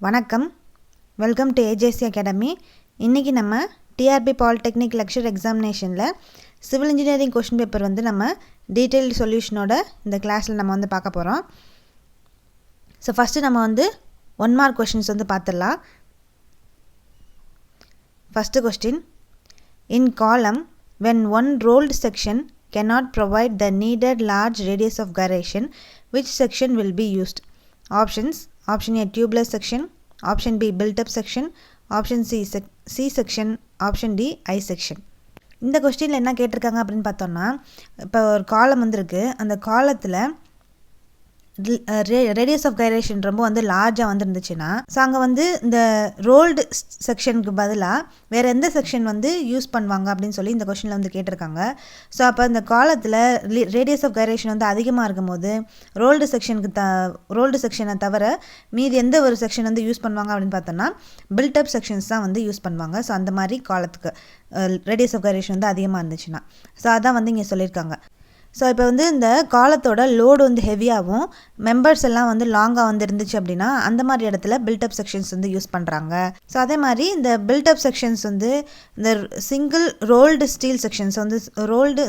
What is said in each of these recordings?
வணக்கம், welcome to AJC Academy. இன்றைக்கி நம்ம டிஆர்பி பாலிடெக்னிக் லெக்சர் எக்ஸாமினேஷனில் சிவில் இன்ஜினியரிங் கொஷின் பேப்பர் வந்து நம்ம டீட்டெயில்டு சொல்யூஷனோட இந்த கிளாஸில் நம்ம வந்து பார்க்க போகிறோம். ஸோ ஃபஸ்ட்டு நம்ம வந்து 1 மார்க் கொஷின்ஸ் வந்து பார்த்துடலாம். ஃபஸ்ட்டு கொஸ்டின், இன் காலம் when one rolled section cannot provide the needed large radius of gyration, which section will be used? Options: Option A tubeless section, Option B built-up section, Option C section, Option D I section. இந்த கொஸ்டினில் என்ன கேட்டிருக்காங்க அப்படின்னு பார்த்தோம்னா, இப்போ ஒரு காலம் வந்துருக்கு. அந்த காலத்தில் ரேடியஸ் ஆஃப் கைரேஷன் ரொம்ப வந்து லார்ஜாக வந்துருந்துச்சுன்னா, ஸோ அங்கே வந்து இந்த ரோல்டு செக்ஷனுக்கு பதிலாக வேறு எந்த செக்ஷன் வந்து யூஸ் பண்ணுவாங்க அப்படின்னு சொல்லி இந்த கொஸ்டினில் வந்து கேட்டிருக்காங்க. ஸோ அப்போ இந்த காலத்தில் ரேடியஸ் ஆஃப் கைரேஷன் வந்து அதிகமாக இருக்கும் போது ரோல்டு செக்ஷனை தவிர மீதி எந்த ஒரு செக்ஷன் வந்து யூஸ் பண்ணுவாங்க அப்படின்னு பார்த்தோம்னா பில்டப் செக்ஷன்ஸ் தான் வந்து யூஸ் பண்ணுவாங்க. ஸோ அந்த மாதிரி காலத்துக்கு ரேடியஸ் ஆஃப் கைரேஷன் வந்து அதிகமாக இருந்துச்சுன்னா, ஸோ அதான் வந்து இங்கே சொல்லியிருக்காங்க. ஸோ இப்போ வந்து இந்த காலத்தோட லோடு வந்து ஹெவியாகவும் மெம்பர்ஸ் எல்லாம் வந்து லாங்காக வந்து இருந்துச்சு அப்படின்னா அந்த மாதிரி இடத்துல பில்டப் செக்ஷன்ஸ் வந்து யூஸ் பண்ணுறாங்க. ஸோ அதே மாதிரி இந்த செக்ஷன்ஸ் வந்து இந்த சிங்கிள் ரோல்டு ஸ்டீல் செக்ஷன்ஸ் வந்து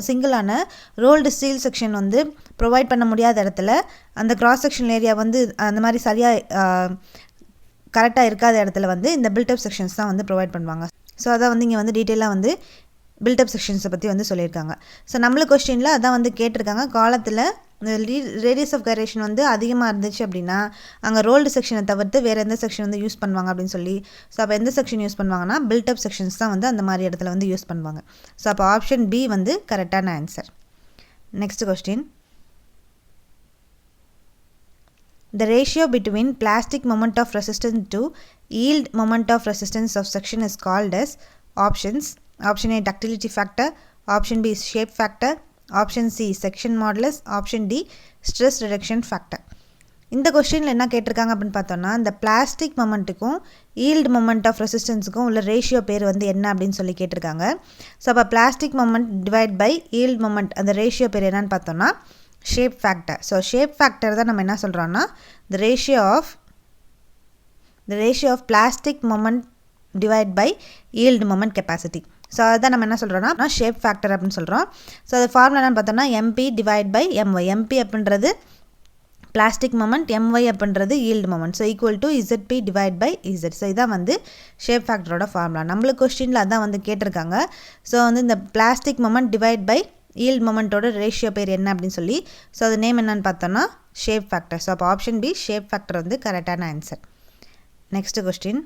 சிங்கிளான ரோல்டு ஸ்டீல் செக்ஷன் வந்து ப்ரொவைட் பண்ண முடியாத இடத்துல, அந்த கிராஸ் செக்ஷன் ஏரியா வந்து அந்த மாதிரி சரியாக கரெக்டாக இருக்காத இடத்துல வந்து இந்த பில்டப் செக்ஷன்ஸ் தான் வந்து ப்ரொவைட் பண்ணுவாங்க. ஸோ அதை வந்து இங்கே வந்து டீட்டெயிலாக வந்து பில்டப் செக்ஷன்ஸை பற்றி வந்து சொல்லியிருக்காங்க. ஸோ நம்மளுக்கு கொஸ்டினில் அதான் வந்து கேட்டிருக்காங்க. காலத்தில் ரேடியஸ் ஆஃப் கைரேஷன் வந்து அதிகமாக இருந்துச்சு அப்படின்னா அங்கே ரோல்டு செக்ஷனை தவிர்த்து வேறு எந்த செக்ஷன் வந்து யூஸ் பண்ணுவாங்க அப்படின்னு சொல்லி, ஸோ அப்போ எந்த செக்ஷன் யூஸ் பண்ணுவாங்கன்னா பில்டப் செக்ஷன்ஸ் தான் வந்து அந்த மாதிரி இடத்துல வந்து யூஸ் பண்ணுவாங்க. ஸோ அப்போ ஆப்ஷன் பி வந்து கரெக்டான answer. Next question, the ratio between plastic moment of resistance to yield moment of resistance of section is called as options. Option A ductility factor, Option B shape factor, Option C section modulus, Option D stress reduction factor. இந்த கொஸ்டினில் என்ன கேட்டிருக்காங்க அப்படின்னு பார்த்தோம்னா, இந்த plastic மொமெண்ட்டுக்கும் yield moment of ரெசிஸ்டன்ஸுக்கும் உள்ள ratio பேர் வந்து என்ன அப்படின்னு சொல்லி கேட்டிருக்காங்க. ஸோ அப்போ plastic moment divide by yield moment அந்த ரேஷியோ பேர் என்னன்னு பார்த்தோம்னா shape factor. So shape factor தான் நம்ம என்ன சொல்கிறோன்னா the ratio of plastic moment divide by yield moment capacity. So அதுதான் நம்ம என்ன சொல்கிறோன்னா ஷேப் ஃபேக்டர் அப்படின்னு சொல்கிறோம். ஸோ அது ஃபார்முலா என்னன்னு பார்த்தோம்னா MP divide by MY. MP அப்படின்றது பிளாஸ்டிக் மொமெண்ட், MY அப்படின்றது yield moment. So equal to ZP divide by Z. So இதான் வந்து ஷேப் ஃபேக்டரோட ஃபார்முலா. நம்மளுக்கு கொஸ்டினில் அதான் வந்து கேட்டிருக்காங்க. ஸோ வந்து இந்த plastic moment divide by yield மொமெண்ட்டோட ரேஷியோ பேர் என்ன அப்படின்னு சொல்லி, ஸோ அது நேம் என்னன்னு பார்த்தோம்னா ஷேப் ஃபேக்டர். ஸோ அப்போ ஆப்ஷன் பி ஷேப் ஃபேக்டர் வந்து கரெக்டான answer. Next question,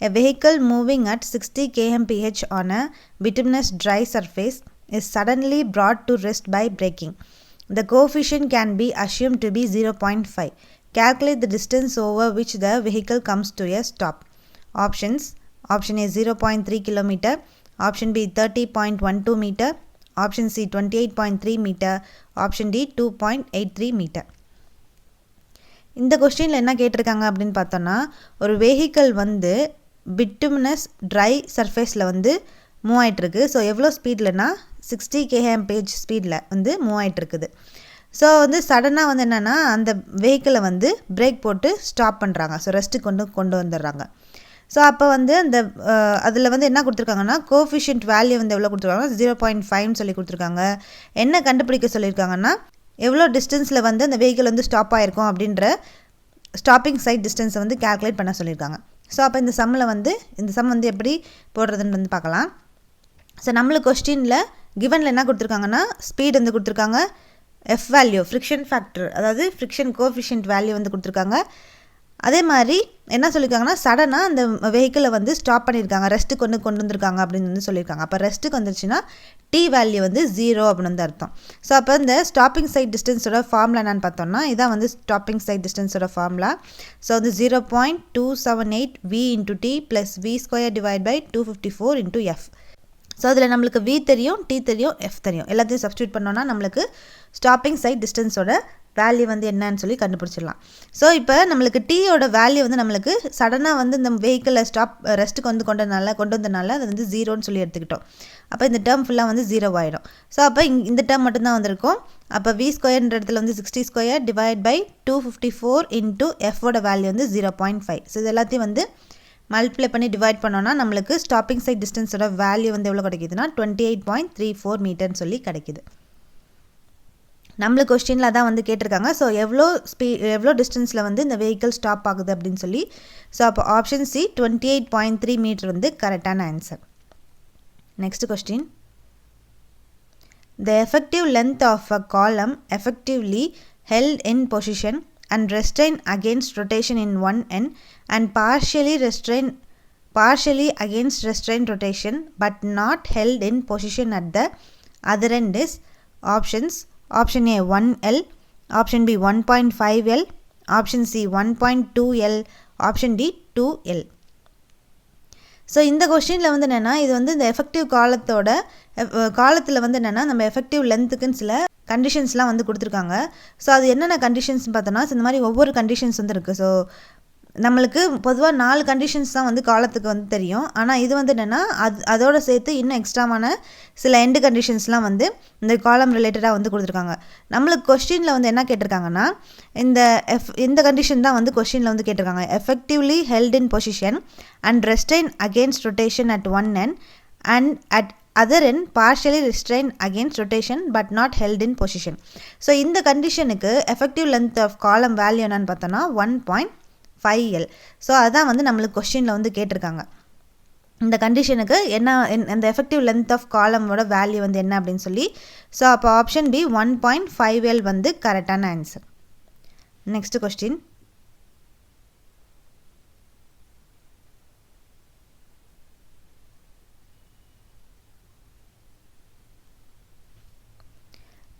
a vehicle moving at 60 kmph on a bituminous dry surface is suddenly brought to rest by braking. The coefficient can be assumed to be 0.5. Calculate the distance over which the vehicle comes to a stop. Options: Option A 0.3 km, Option B 30.12 meter, Option C 28.3 meter, Option D 2.83 meter. இந்த கொஸ்டினில் என்ன கேட்டிருக்காங்க அப்படின்னு பார்த்தோன்னா, ஒரு vehicle வந்து bituminous try சர்ஃபேஸில் வந்து மூவ் ஆகிட்டுருக்கு. ஸோ எவ்வளோ ஸ்பீட்லனா 60 kmph ஸ்பீடில் வந்து மூவ் ஆகிட்டுருக்குது. ஸோ வந்து சடனாக வந்து என்னென்னா அந்த வெஹிக்கிளை வந்து பிரேக் போட்டு ஸ்டாப் பண்ணுறாங்க. ஸோ ரெஸ்ட்டு கொண்டு வந்துடுறாங்க. ஸோ அப்போ வந்து அந்த அதில் வந்து என்ன கொடுத்துருக்காங்கன்னா கோஃபிஷியன்ட் வேல்யூ வந்து எவ்வளோ கொடுத்துருக்காங்கன்னா 0.5 சொல்லி கொடுத்துருக்காங்க. என்ன கண்டுபிடிக்க சொல்லியிருக்காங்கன்னா எவ்வளோ டிஸ்டன்ஸில் வந்து அந்த வெஹிக்கிள் வந்து ஸ்டாப் ஆகிருக்கும் அப்படின்ற ஸ்டாப்பிங் சைட் டிஸ்டன்ஸை வந்து கேல்குலேட் பண்ண சொல்லியிருக்காங்க. ஸோ அப்போ இந்த சம் வந்து எப்படி போடுறதுன்னு வந்து பார்க்கலாம். ஸோ நம்மளுக்கு கொஸ்டினில் கிவனில் என்ன கொடுத்துருக்காங்கன்னா ஸ்பீட் வந்து கொடுத்துருக்காங்க, எஃப் வேல்யூ ஃப்ரிக்ஷன் ஃபேக்டர் அதாவது ஃப்ரிக்ஷன் கோஃபிஷியன்ட் வேல்யூ வந்து கொடுத்துருக்காங்க. அதே மாதிரி என்ன சொல்லியிருக்காங்கன்னா சடனாக அந்த வெஹிக்கிளை வந்து ஸ்டாப் பண்ணியிருக்காங்க, ரெஸ்ட்டுக்கு கொண்டு வந்திருக்காங்க அப்படின்னு வந்து சொல்லியிருக்காங்க. அப்போ ரெஸ்ட்டுக்கு வந்துருச்சுன்னா டி வேல்யூ வந்து 0 அப்படின்னு வந்து அர்த்தம். ஸோ அப்போ இந்த ஸ்டாப்பிங் சைட் டிஸ்டன்ஸோட ஃபார்முலா என்னன்னு பார்த்தோம்னா இதான் வந்து ஸ்டாப்பிங் சைட் டிஸ்டன்ஸோட ஃபார்முலா. ஸோ வந்து 0.278 V into T plus V square divide by 254 into F. So அதில் நம்மளுக்கு V தெரியும், T தெரியும், F தெரியும். எல்லாத்தையும் சப்ஸ்டியூட் பண்ணோன்னா நம்மளுக்கு ஸ்டாப்பிங் சைட் டிஸ்டன்ஸோட வேல்யூ வந்து என்னன்னு சொல்லி கண்டுபிடிச்சிடலாம். ஸோ இப்போ நம்மளுக்கு டீயோட வேல்யூ வந்து நம்மளுக்கு சடனாக வந்து இந்த வெஹிக்கிளை ரெஸ்ட்டுக்கு வந்து கொண்டு வந்தனால அது வந்து 0ன்னு சொல்லி எடுத்துக்கிட்டோம். அப்போ இந்த டேர்ம் ஃபுல்லாக வந்து 0 ஆகிடும். ஸோ அப்போ இந்த டேர்ம் மட்டும்தான் வந்திருக்கும். அப்போ v² இடத்துல வந்து 60² டிவைட் பை 254 இன்ட்டு எஃபோட வேல்யூ வந்து 0.5. ஸோ இது எல்லாத்தையும் வந்து மல்டிப்ளை பண்ணி டிவைட் பண்ணோன்னா நம்மளுக்கு ஸ்டாப்பிங் சைட் டிஸ்டன்ஸோட வேல்யூ வந்து எவ்வளோ கிடைக்குதுன்னா 28.34 மீட்டர்னு சொல்லி கிடைக்குது. நம்மளுக்கு கொஸ்டினில் அதான் வந்து கேட்டிருக்காங்க. ஸோ எவ்வளோ டிஸ்டன்ஸில் வந்து இந்த வெஹிக்கிள் ஸ்டாப் ஆகுது அப்படின்னு சொல்லி. ஸோ அப்போ ஆப்ஷன் சி 28.3 மீட்டர் வந்து கரெக்டான answer. Next question. The effective length of a column effectively held in position and restrained against rotation in one end and partially against restrained rotation but not held in position at the other end is options. Option A 1L, option B 1.5L, option C 1.2L, option D 2L. So இந்த கொஸ்டினில் வந்து என்னென்னா இது வந்து இந்த effective காலத்தில் வந்து என்னென்னா நம்ம எஃபெக்டிவ் லென்த்துக்குன்னு சில கண்டிஷன்ஸ்லாம் வந்து கொடுத்துருக்காங்க. ஸோ அது என்னென்ன கண்டிஷன்ஸ்னு பார்த்தோன்னா இந்த மாதிரி ஒவ்வொரு கண்டிஷன்ஸ் வந்து இருக்குது. ஸோ நம்மளுக்கு பொதுவாக 4 கண்டிஷன்ஸ் தான் வந்து காலத்துக்கு வந்து தெரியும். ஆனால் இது வந்து என்னென்னா அதோடு சேர்த்து இன்னும் எக்ஸ்ட்ராவான சில எண்டு கண்டிஷன்ஸ்லாம் வந்து இந்த காலம் ரிலேட்டடாக வந்து கொடுத்துருக்காங்க. நம்மளுக்கு கொஸ்டினில் வந்து என்ன கேட்டிருக்காங்கன்னா இந்த கண்டிஷன் தான் வந்து கொஸ்டினில் வந்து கேட்டிருக்காங்க. Effectively held in position and restrain against rotation at one end and at other end partially restrain against rotation but not held in position. So இந்த கண்டிஷனுக்கு effective length of column value என்னன்னு பார்த்தோன்னா 1.5L. So அதான் வந்து நம்மளுக்கு கொஸ்டினில் வந்து கேட்டிருக்காங்க. இந்த கண்டிஷனுக்கு என்ன அந்த எஃபெக்டிவ் லென்த் ஆஃப் காலமோட வேல்யூ வந்து என்ன அப்படின்னு சொல்லி. ஸோ அப்போ ஆப்ஷன் பி 1.5L வந்து கரெக்டான answer. Next question.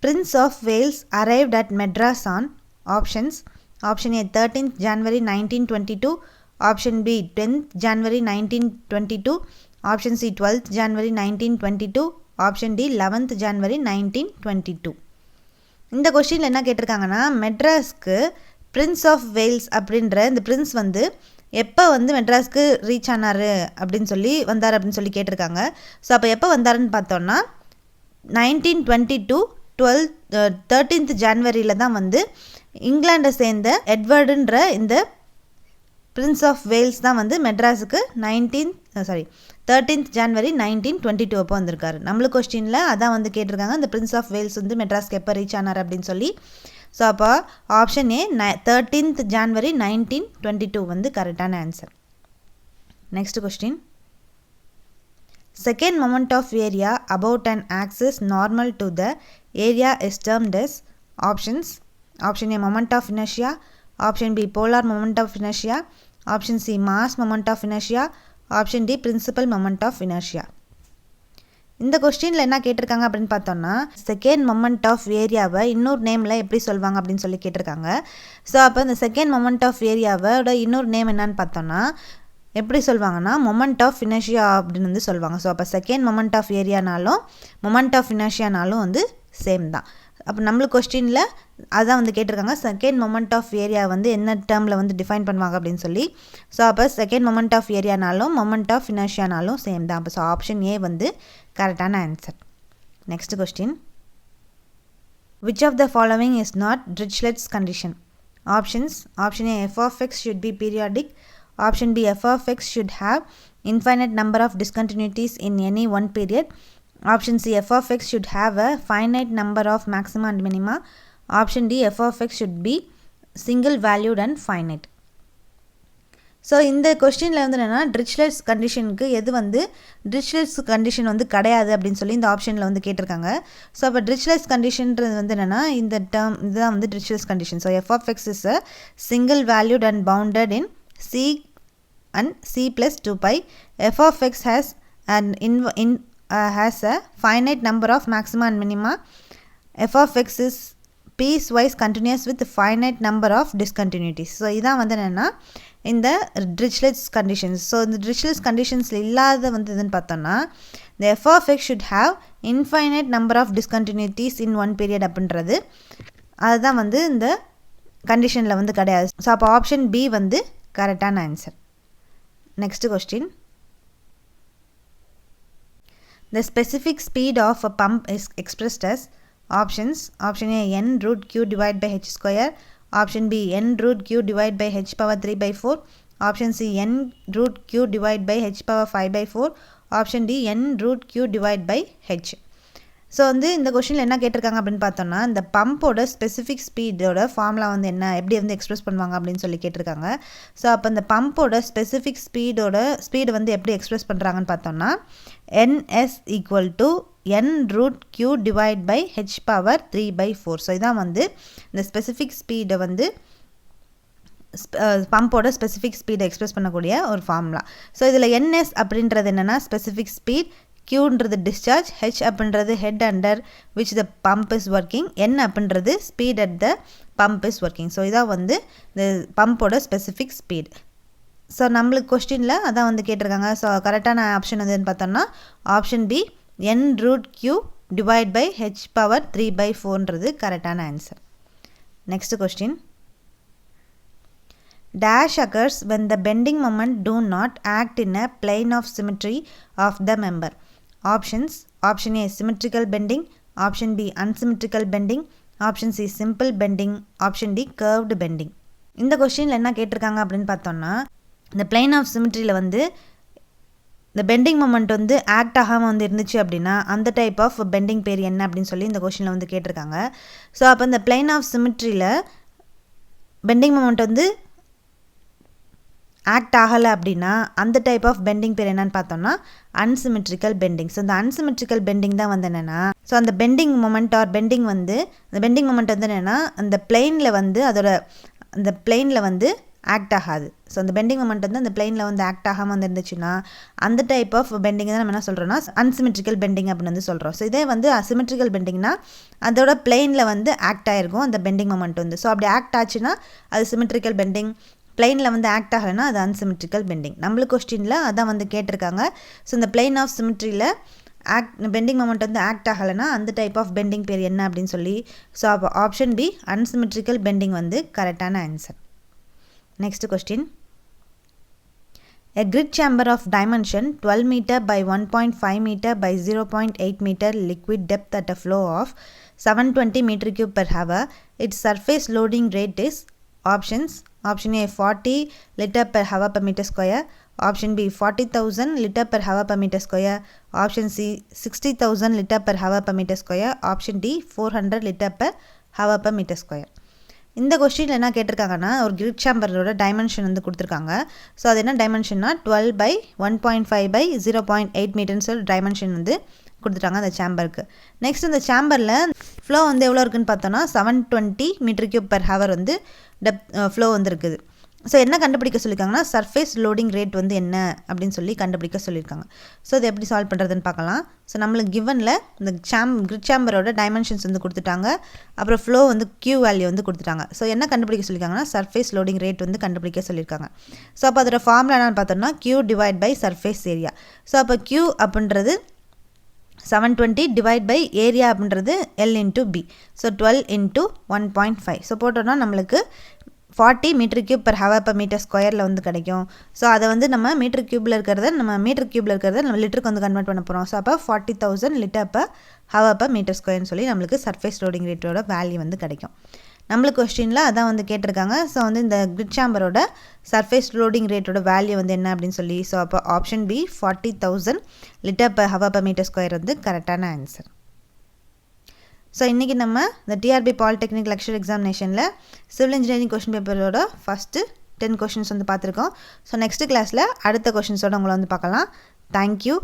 Prince of Wales arrived at Madras on options. Option A 13th January 1922, option B 10th January 1922, option C 12th January 1922, option D 11th January 1922. இந்த கொஸ்டினில் என்ன கேட்டிருக்காங்கன்னா மெட்ராஸ்க்கு Prince of Wales அப்படின்ற இந்த Prince வந்து எப்போ வந்து மெட்ராஸ்க்கு reach ஆனார் அப்படின்னு சொல்லி வந்தார் அப்படின்னு சொல்லி கேட்டிருக்காங்க. ஸோ அப்போ எப்போ வந்தாருன்னு பார்த்தோன்னா 1922 13th ஜான்வரியில் தான் வந்து இங்கிலாண்டை சேர்ந்த எட்வர்டுன்ற இந்த பிரின்ஸ் ஆஃப் வேல்ஸ் தான் வந்து மெட்ராஸுக்கு 13th ஜான்வரி 1922 அப்போ வந்திருக்காரு. நம்மளுக்கு கொஸ்டினில் அதான் வந்து கேட்டிருக்காங்க இந்த பிரின்ஸ் ஆஃப் வேல்ஸ் வந்து மெட்ராஸ்க்கு எப்போ ரீச் ஆனார் அப்படின்னு சொல்லி. ஸோ அப்போ ஆப்ஷன் ஏ 13th ஜான்வரி 1922 வந்து கரெக்டான answer. Next question. Second moment of area about an axis normal to the area is termed as options. Option A moment of inertia, option B polar moment of inertia, option C mass moment of inertia, option D principal moment of inertia. இந்த கொஸ்டினில் என்ன கேட்டிருக்காங்க அப்படின்னு பார்த்தோன்னா second moment of ஏரியாவை இன்னொரு நேமில் எப்படி சொல்லுவாங்க அப்படின்னு சொல்லி கேட்டிருக்காங்க. ஸோ அப்போ இந்த செகண்ட் மொமெண்ட் ஆஃப் ஏரியாவோட இன்னொரு நேம் என்னன்னு பார்த்தோன்னா எப்படி சொல்லுவாங்கன்னா மொமெண்ட் ஆஃப் இனர்ஷியா அப்படின்னு வந்து சொல்லுவாங்க. ஸோ அப்போ செகண்ட் மொமெண்ட் ஆஃப் ஏரியானாலும் மொமெண்ட் ஆஃப் இனர்ஷியானாலும் வந்து சேம் தான். அப்போ நம்மளுக்கு கொஸ்டினில் அதான் வந்து கேட்டிருக்காங்க செகண்ட் மொமெண்ட் ஆஃப் ஏரியா வந்து என்ன டேர்மில் வந்து டிஃபைன் பண்ணுவாங்க அப்படின்னு சொல்லி. ஸோ அப்போ செகண்ட் மொமெண்ட் ஆஃப் ஏரியானாலும் மொமெண்ட் ஆஃப் இனர்ஷியானாலும் சேம் தான். அப்போ ஸோ ஆப்ஷன் ஏ வந்து கரெக்டான answer. Next question. Which of the following is not Dirichlet's condition? Options. Option A f of x should be periodic, option B f of x should have infinite number of discontinuities in any one period, option C f of x should have a finite number of maxima and minima, option D f of x should be single valued and finite. So இந்த கொஸ்டினில் வந்து என்னென்னா டிரிச்லெட்ஸ் கண்டிஷனுக்கு எது வந்து Dirichlet's condition வந்து கிடையாது அப்படின்னு சொல்லி இந்த ஆப்ஷனில் வந்து கேட்டிருக்காங்க. ஸோ அப்போ டிரிச்லெட்ஸ் கண்டிஷன்றது வந்து என்னென்னா இந்த டேர்ம் இதுதான் வந்து Dirichlet's condition. So f of x is a single valued and bounded in C and C plus 2 pi. f of x has a finite number of maxima and minima. f of x is piecewise continuous with finite number of discontinuities. So இதான் வந்து என்னென்னா இந்த டிரிச்லெட்ஸ் conditions. So இந்த டிரிச்லெட்ஸ் கண்டிஷன்ஸில் இல்லாத வந்து எதுன்னு பார்த்தோன்னா இந்த f of x should have infinite number of discontinuities in one period அப்படின்றது அதுதான் வந்து இந்த கண்டிஷனில் வந்து கிடையாது. ஸோ அப்போ ஆப்ஷன் பி வந்து கரெக்டான answer. Next question. The specific speed of a pump is expressed as options. Option A n root q divided by h square. Option B n root q divided by h power 3 by 4. Option C n root q divided by h power 5 by 4. Option D n root q divided by h. So வந்து இந்த கொஷினில் என்ன கேட்டிருக்காங்க அப்படின்னு பார்த்தோம்னா, இந்த பம்போட specific ஸ்பீடோட formula வந்து என்ன, எப்படி வந்து எக்ஸ்பிரஸ் பண்ணுவாங்க அப்படின்னு சொல்லி கேட்டிருக்காங்க. ஸோ அப்போ இந்த பம்போட ஸ்பெசிஃபிக் ஸ்பீடு வந்து எப்படி எக்ஸ்பிரஸ் பண்ணுறாங்கன்னு பார்த்தோம்னா, ns equal to n root q divide by h power 3 by 4. So இதான் வந்து இந்த ஸ்பெசிஃபிக் ஸ்பீடை வந்து பம்போட ஸ்பெசிஃபிக் ஸ்பீடை எக்ஸ்பிரஸ் பண்ணக்கூடிய ஒரு ஃபார்முலா. ஸோ இதில் ns அப்படின்றது என்னென்னா ஸ்பெசிஃபிக் ஸ்பீட், Qன்றது டிஸ்சார்ஜ், H அப்படின்றது head under which the pump is working, N அப்படின்றது speed at the pump is working. So இதான் வந்து இந்த பம்போட ஸ்பெசிஃபிக் ஸ்பீட். ஸோ நம்மளுக்கு கொஸ்டினில் அதான் வந்து கேட்டிருக்காங்க. ஸோ கரெக்டான ஆப்ஷன் எதுன்னு பார்த்தோம்னா option B n root q divide by h power 3 by 4ன்றது கரெக்டான answer. Next question. Dash occurs when the bending moment do not act in a plane of symmetry of the member. Options. Option A symmetrical bending. Option B unsymmetrical bending. Option C simple bending. Option D curved bending. இந்த கொஸ்டினில் என்ன கேட்டிருக்காங்க அப்படின்னு பார்த்தோம்னா, இந்த plain of சிமெட்ரியில் வந்து இந்த bending moment வந்து ஆக்ட் ஆகாமல் வந்து இருந்துச்சு அப்படின்னா அந்த டைப் ஆஃப் பெண்டிங் பேர் என்ன அப்படின்னு சொல்லி இந்த கொஸ்டினில் வந்து கேட்டிருக்காங்க. ஸோ அப்போ இந்த பிளைன் ஆஃப் சிமெட்ரியில் பெண்டிங் மொமெண்ட் வந்து ஆக்ட் ஆகலை அப்படின்னா அந்த டைப் ஆஃப் பெண்டிங் பேர் என்னன்னு பார்த்தோம்னா அன்சிமெட்ரிக்கல் பெண்டிங். ஸோ இந்த அன்சிமெட்ரிக்கல் பெண்டிங் தான் வந்து என்னென்னா, ஸோ அந்த பெண்டிங் மொமெண்ட் ஆர் பெண்டிங் வந்து அந்த பெண்டிங் மொமெண்ட் வந்து என்னென்னா அந்த பிளெயினில் வந்து அந்த பிளெயினில் வந்து ஆக்ட் ஆகாது. ஸோ அந்த பெண்டிங் மொமெண்ட் வந்து அந்த பிளெயினில் வந்து ஆக்ட் ஆகாமல் வந்து இருந்துச்சுன்னா அந்த டைப் ஆஃப் பெண்டிங் தான் நம்ம என்ன சொல்கிறோம்னா அன்சிமெட்ரிக்கல் பெண்டிங் அப்படின்னு வந்து சொல்கிறோம். ஸோ இதே வந்து அசிமெட்ரிக்கல் பெண்டிங்னா அதோட பிளெயினில் வந்து ஆக்ட் ஆகிருக்கும் அந்த பெண்டிங் மொமெண்ட் வந்து. ஸோ அப்படி ஆக்ட் ஆச்சுன்னா அது சிமெட்ரிக்கல் பெண்டிங், பிளெயினில் வந்து ஆக்ட் ஆகலைன்னா அது அன்சிமெட்ரிக்கல் பெண்டிங். நம்மளுக்கு கொஸ்டினில் அதான் வந்து கேட்டிருக்காங்க. ஸோ இந்த பிளெயின் ஆஃப் சிமெட்ரியில் பெண்டிங் மொமெண்ட் வந்து ஆக்ட் ஆகலைன்னா அந்த டைப் ஆஃப் பெண்டிங் பேர் என்ன அப்படின்னு சொல்லி. ஸோ அப்போ ஆப்ஷன் பி அன்சிமெட்ரிக்கல் பெண்டிங் வந்து கரெக்டான answer. Next question. A grid chamber of dimension 12 meter by 1.5 meter by 0.8 meter liquid depth at a flow of 720 meter cube per hour. Its surface loading rate is. Options. Option A 40 liter per hour per meter square. Option B 40,000 liter per hour per meter square. Option C 60,000 liter per hour per meter square. Option D 400 liter per hour per meter square. இந்த கொஸ்டினில் என்ன கேட்டிருக்காங்கன்னா ஒரு grid சாம்பரோட dimension வந்து கொடுத்துருக்காங்க. So அது என்ன டைமென்ஷன்னா 12 by 1.5 by 0.8 மீட்டர்னு சொல்லி dimension வந்து கொடுத்துட்டாங்க அந்த சேம்பருக்கு. நெக்ஸ்ட் இந்த சேம்பரில் ஃப்ளோ வந்து எவ்வளோ இருக்குதுன்னு பார்த்தோன்னா 720 மீட்டர் கியூப் பெர் ஹவர் வந்து ஃப்ளோ வந்து இருக்குது. ஸோ என்ன கண்டுபிடிக்க சொல்லியிருக்காங்கன்னா சர்ஃபேஸ் லோடிங் ரேட் வந்து என்ன அப்படின்னு சொல்லி கண்டுபிடிக்க சொல்லியிருக்காங்க. ஸோ அதை எப்படி சால்வ் பண்ணுறதுன்னு பார்க்கலாம். ஸோ நம்மளுக்கு கிவனில் இந்த கிரிட் சாம்பரோட டைமென்ஷன்ஸ் வந்து கொடுத்துட்டாங்க, அப்புறம் ஃப்ளோ வந்து Q வேல்யூ வந்து கொடுத்துட்டாங்க. ஸோ என்ன கண்டுபிடிக்க சொல்லியிருக்காங்கன்னா சர்ஃபேஸ் லோடிங் ரேட் வந்து கண்டுபிடிக்க சொல்லியிருக்காங்க. ஸோ அப்போ அதோட ஃபார்முலா என்னன்னு பார்த்தோம்னா Q divide by surface area. So அப்போ Q அப்படின்றது 720 டிவைட் பை ஏரியா அப்படின்றது L into B. So 12 into 1.5. So போட்டோன்னா நம்மளுக்கு 40 metre cube per hour per metre ஸ்கொயரில் வந்து கிடைக்கும். ஸோ அதை வந்து நம்ம மீட்டர் க்யூப்பில் இருக்கிறத நம்ம லிட்டருக்கு வந்து கன்வெர்ட் பண்ண போகிறோம். ஸோ அப்போ 40,000 litre per hour per metre ஸ்கொயர்னு சொல்லி நம்மளுக்கு சர்ஃபேஸ் லோடிங் ரேட்டோட வேல்யூ வந்து கிடைக்கும். நம்மளுக்கு கொஸ்டினில் அதான் வந்து கேட்டிருக்காங்க. ஸோ வந்து இந்த கிரிட் சாம்பரோட சர்ஃபேஸ் லோடிங் ரேட்டோட வேல்யூ வந்து என்ன அப்படின்னு சொல்லி. ஸோ அப்போ option B 40,000 litre per hour per metre square வந்து கரெக்டான ஆன்சர். ஸோ இன்றைக்கி நம்ம இந்த டிஆர்பி பாலிடெக்னிக் லெக்சர் எக்ஸாமினேஷனில் சிவில் இன்ஜினியரிங் கொஷின் பேப்பரோட ஃபஸ்ட்டு 10 கொஷின்ஸ் வந்து பார்த்துருக்கோம். ஸோ நெக்ஸ்ட் கிளாஸில் அடுத்த கொஷின்ஸோடு உங்களை வந்து பார்க்கலாம். தேங்க்யூ.